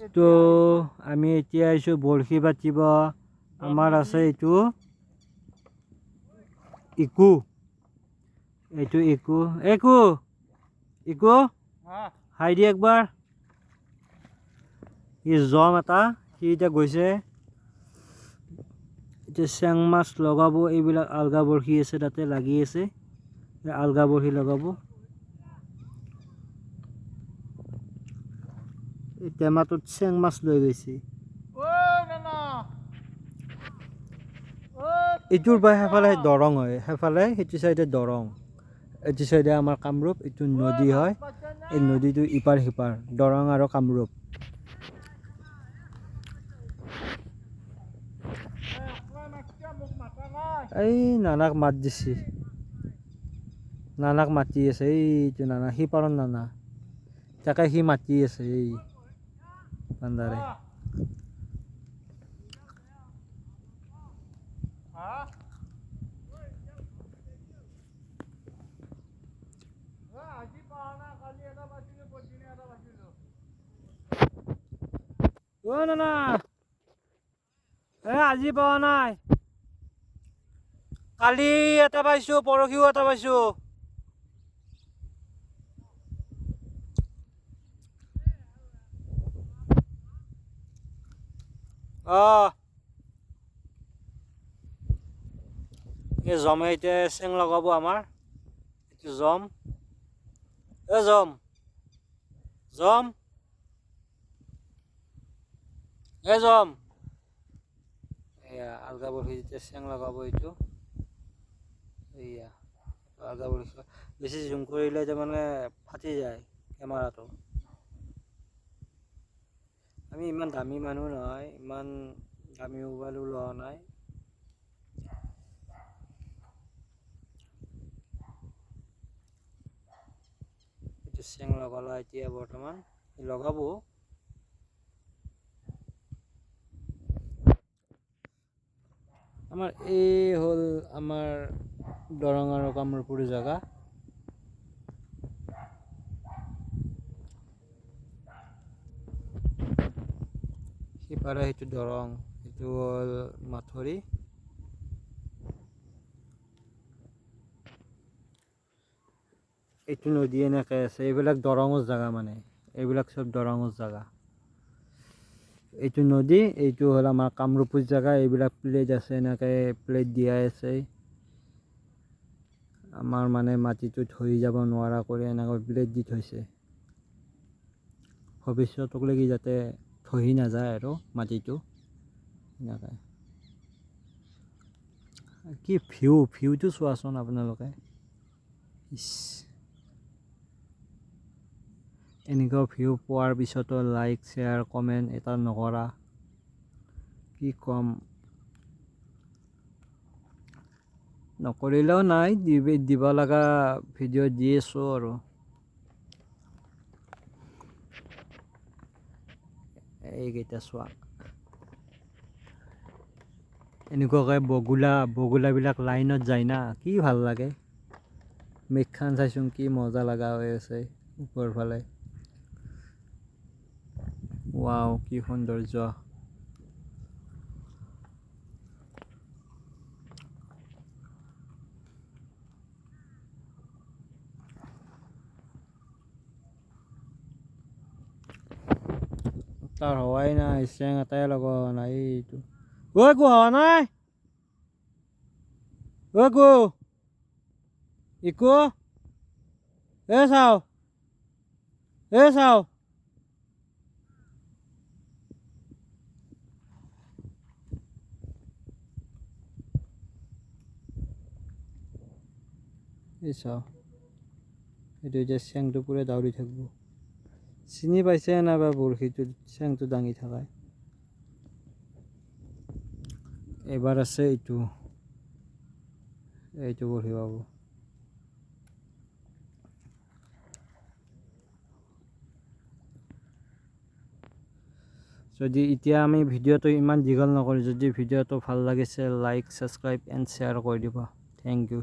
তো আমি এতিয়া আহিছোঁ বৰশী পাতিব। আমাৰ আছে এইটো ইকু, এইটো ইকু ইকু ইকু হাই দি একবাৰ। ই জম এটা, সি এতিয়া গৈছে এতিয়া চেং মাছ লগাব। এইবিলাক আলগা বৰশী আছে, তাতে লাগি আছে, আলগা বৰশী লগাব। এই টেমাটোত চেং মাছ লৈ গৈছে। ইটোৰ পৰা সেইফালে দৰং হয়, সেইফালে সেইটো চাইডে দৰং, এইটো চাইডে আমাৰ কামৰূপ। এইটো নদী হয়, এই নদীটো ইপাৰ সিপাৰ দৰং আৰু কামৰূপ। এই নানাক মাত দিছে, নানাক মাতি আছে। এইটো নানা, সিপাৰৰ নানা, তাকে সি মাতি আছে এই বান্দাৰে। অ নানা, আজি পোৱা নাই, কালি এটা পাইছোঁ, পৰহিও এটা পাইছোঁ। এই জমে এতিয়া চেং লগাব আমাৰ। এইটো জম, জম জম জম। এয়া আলগা বৰশী যেতিয়া চেং লগাব এইটো। এয়া আলগা বৰশী, বেছি জুম কৰিলে তাৰমানে ফাটি যায় কেমেৰাটো। আমি ইমান দামী মানুহ নহয়, ইমান দামী মোবাইলো লোৱা নাই। এইটো চেং লগালা এতিয়া বৰ্তমান লগাব। আমাৰ এই হ'ল আমাৰ দৰং আৰু কামৰূপৰ জেগা। সিপাৰে সেইটো দৰং, সেইটো হ'ল মাথৰি। এইটো নদী এনেকৈ আছে, এইবিলাক দৰঙৰ জেগা, মানে এইবিলাক চব দৰঙৰ জেগা। এইটো নদী, এইটো হ'ল আমাৰ কামৰূপৰ জেগা। এইবিলাক প্লেট আছে, এনেকৈ প্লেট দিয়াই আছে। আমাৰ মানে মাটিটো ধৰি যাব নোৱাৰা কৰি এনেকৈ প্লেট দি থৈছে, ভৱিষ্যতলৈকে যাতে ধহি নাযায় আৰু মাটিটো এনেকৈ। কি ভিউটো চোৱাচোন আপোনালোকে। ইছ, এনেকুৱা ভিউ পোৱাৰ পিছতো লাইক শ্বেয়াৰ কমেণ্ট এটা নকৰা, কি ক'ম। নকৰিলেও নাই, দিব লগা ভিডিঅ' দি আছোঁ আৰু। এইকেইটা চোৱা, এনেকুৱাকৈ বগুলাবিলাক লাইনত যায় না, কি ভাল লাগে। মেঘখান চাইচোন কি মজা লগা হৈ আছে ওপৰ ফালে। ৱাও, কি সৌন্দৰ্য। তাৰ হোৱাই নাই, চেং এটাই লগোৱা নাই। এইটো একো হোৱা নাই, একো ইকো চাও, চাও চাও, এইটো এতিয়া চেংটো পুৰা দাউৰি থাকিব। চিনি পাইছে নাইবা বৰশীটো চেংটো দাঙি থকা। এবাৰ আছে এইটো বৰশী পাব। যদি এতিয়া আমি ভিডিঅ'টো ইমান দীঘল নকৰোঁ, যদি ভিডিঅ'টো ভাল লাগিছে লাইক ছাবস্ক্ৰাইব এণ্ড শ্বেয়াৰ কৰি দিব। Thank U.